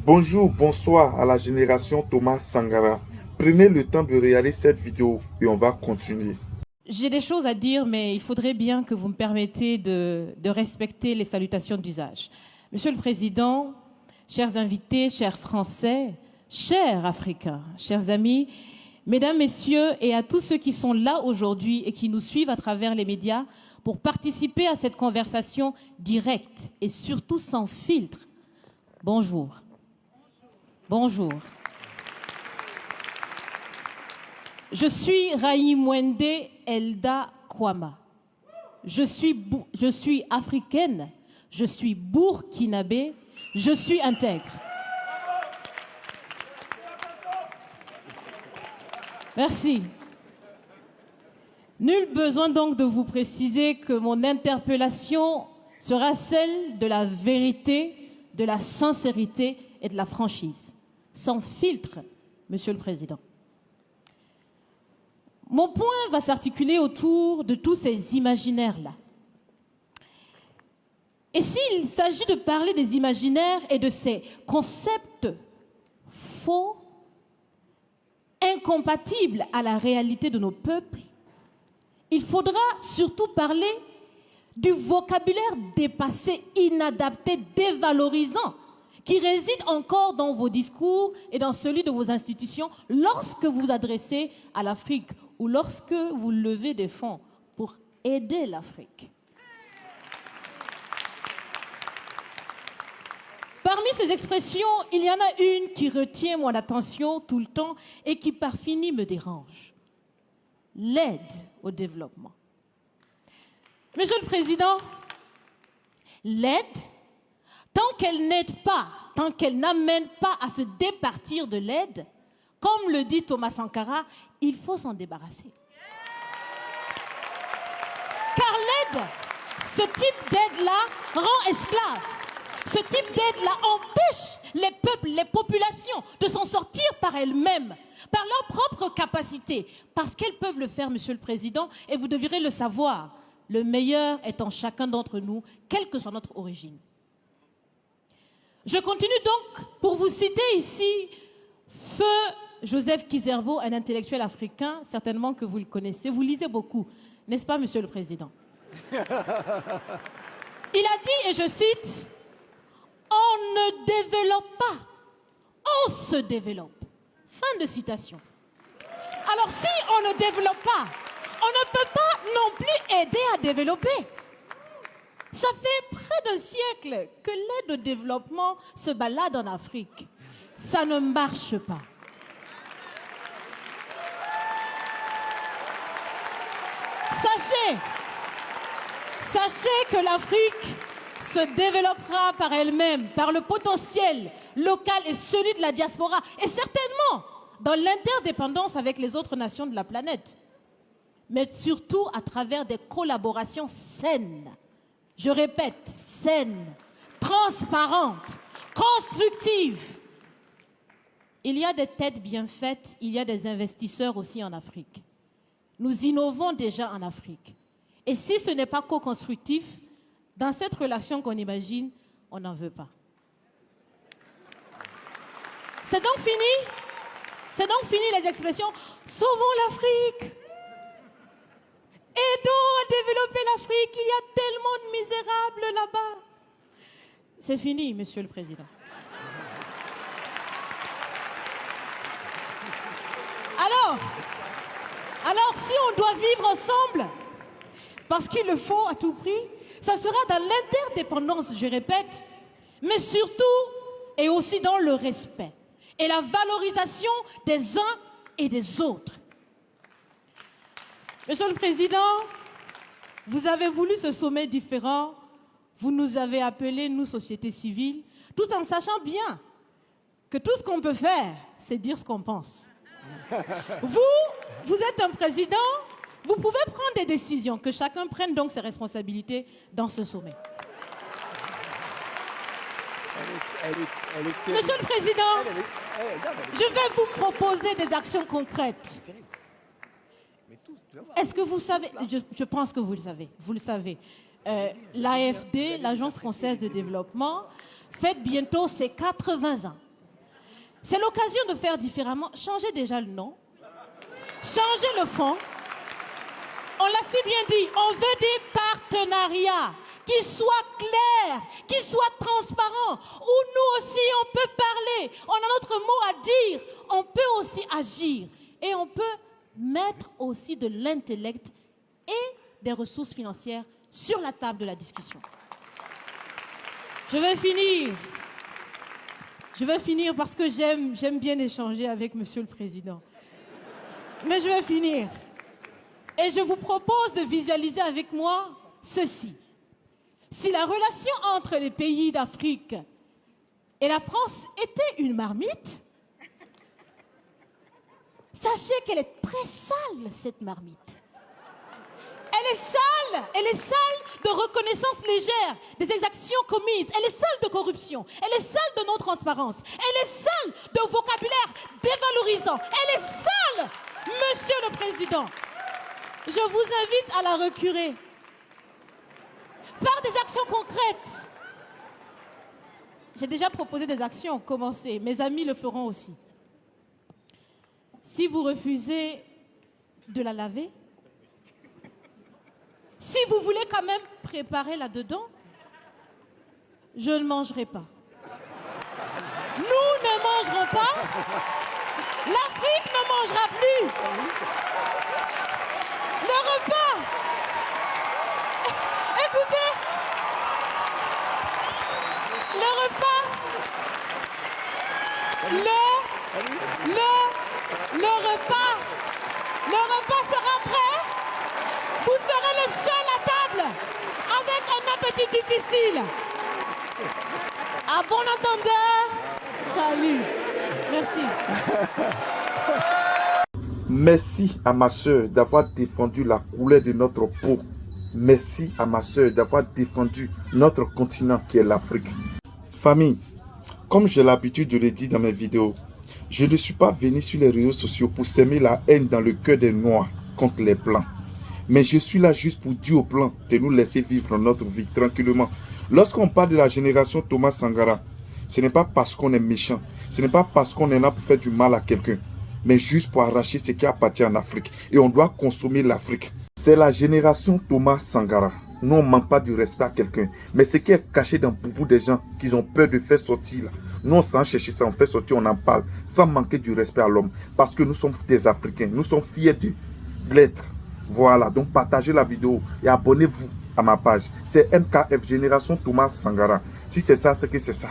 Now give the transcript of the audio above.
Bonjour, bonsoir à la génération Thomas Sankara. Prenez le temps de regarder cette vidéo et on va continuer. J'ai des choses à dire, mais il faudrait bien que vous me permettiez de respecter les salutations d'usage. Monsieur le Président, chers invités, chers Français, chers Africains, chers amis, Mesdames, Messieurs, et à tous ceux qui sont là aujourd'hui et qui nous suivent à travers les médias pour participer à cette conversation directe et surtout sans filtre, bonjour. Bonjour. Je suis Raïmwende Elda Kwama. Je suis africaine, je suis burkinabé, je suis intègre. Merci. Nul besoin donc de vous préciser que mon interpellation sera celle de la vérité, de la sincérité et de la franchise. Sans filtre, Monsieur le Président. Mon point va s'articuler autour de tous ces imaginaires-là. Et s'il s'agit de parler des imaginaires et de ces concepts faux, incompatibles à la réalité de nos peuples, il faudra surtout parler du vocabulaire dépassé, inadapté, dévalorisant, qui réside encore dans vos discours et dans celui de vos institutions lorsque vous vous adressez à l'Afrique ou lorsque vous levez des fonds pour aider l'Afrique. Parmi ces expressions, il y en a une qui retient mon attention tout le temps et qui par fini me dérange. L'aide au développement. Monsieur le Président, l'aide, tant qu'elle n'aide pas, tant qu'elle n'amène pas à se départir de l'aide, comme le dit Thomas Sankara, il faut s'en débarrasser. Car l'aide, ce type d'aide-là rend esclave. Ce type d'aide-là empêche les peuples, les populations de s'en sortir par elles-mêmes, par leur propre capacité, parce qu'elles peuvent le faire, Monsieur le Président, et vous devrez le savoir, le meilleur est en chacun d'entre nous, quelle que soit notre origine. Je continue donc pour vous citer ici Feu Joseph Kizerbo, un intellectuel africain, certainement que vous le connaissez. Vous lisez beaucoup, n'est-ce pas, Monsieur le Président? Il a dit, et je cite, « On ne développe pas, on se développe. » Fin de citation. Alors si on ne développe pas, on ne peut pas non plus aider à développer. Ça fait près d'un siècle que l'aide au développement se balade en Afrique. Ça ne marche pas. Sachez que l'Afrique se développera par elle-même, par le potentiel local et celui de la diaspora, et certainement dans l'interdépendance avec les autres nations de la planète, mais surtout à travers des collaborations saines. Je répète, saines, transparentes, constructives. Il y a des têtes bien faites, il y a des investisseurs aussi en Afrique. Nous innovons déjà en Afrique. Et si ce n'est pas co-constructif, dans cette relation qu'on imagine, on n'en veut pas. C'est donc fini? C'est donc fini les expressions « Sauvons l'Afrique !» Aidons à développer l'Afrique, il y a tellement de misérables là-bas. C'est fini, Monsieur le Président. Alors, si on doit vivre ensemble, parce qu'il le faut à tout prix, ça sera dans l'interdépendance, je répète, mais surtout et aussi dans le respect et la valorisation des uns et des autres. Monsieur le Président, vous avez voulu ce sommet différent, vous nous avez appelés, nous, société civile, tout en sachant bien que tout ce qu'on peut faire, c'est dire ce qu'on pense. Vous êtes un président, vous pouvez prendre des décisions, que chacun prenne donc ses responsabilités dans ce sommet. Monsieur le Président, je vais vous proposer des actions concrètes. Est-ce que vous savez, je pense que vous le savez, l'AFD, l'Agence française de développement, fête bientôt ses 80 ans. C'est l'occasion de faire différemment. Changez déjà le nom. Changez le fond. On l'a si bien dit, on veut des partenariats qui soient clairs, qui soient transparents, où nous aussi on peut parler, on a notre mot à dire, on peut aussi agir et on peut mettre aussi de l'intellect et des ressources financières sur la table de la discussion. Je vais finir parce que j'aime bien échanger avec Monsieur le Président. Mais je vais finir. Et je vous propose de visualiser avec moi ceci. Si la relation entre les pays d'Afrique et la France était une marmite, sachez qu'elle est très sale, cette marmite. Elle est sale de reconnaissance légère des exactions commises. Elle est sale de corruption. Elle est sale de non-transparence. Elle est sale de vocabulaire dévalorisant. Elle est sale, Monsieur le Président. Je vous invite à la recurer par des actions concrètes. J'ai déjà proposé des actions, commencez. Mes amis le feront aussi. Si vous refusez de la laver, si vous voulez quand même préparer là-dedans, je ne mangerai pas. Nous ne mangerons pas. L'Afrique ne mangera plus. Le repas. Écoutez. Le repas. Le repas sera prêt. Vous serez le seul à table avec un appétit difficile. À bon entendeur, salut. Merci. Merci à ma soeur d'avoir défendu la couleur de notre peau. Merci à ma soeur d'avoir défendu notre continent qui est l'Afrique. Famille, comme j'ai l'habitude de le dire dans mes vidéos, je ne suis pas venu sur les réseaux sociaux pour s'aimer la haine dans le cœur des Noirs contre les Blancs. Mais je suis là juste pour dire aux Blancs de nous laisser vivre notre vie tranquillement. Lorsqu'on parle de la génération Thomas Sankara, ce n'est pas parce qu'on est méchant, ce n'est pas parce qu'on est là pour faire du mal à quelqu'un, mais juste pour arracher ce qui appartient en Afrique. Et on doit consommer l'Afrique. C'est la génération Thomas Sankara. Nous, on ne manque pas du respect à quelqu'un. Mais ce qui est caché dans beaucoup des gens qu'ils ont peur de faire sortir, là. Nous, on s'en cherche ça, on fait sortir, on en parle, sans manquer du respect à l'homme. Parce que nous sommes des Africains, nous sommes fiers de l'être. Voilà, donc partagez la vidéo et abonnez-vous à ma page. C'est MKF Génération Thomas Sankara. Si c'est ça, c'est que c'est ça.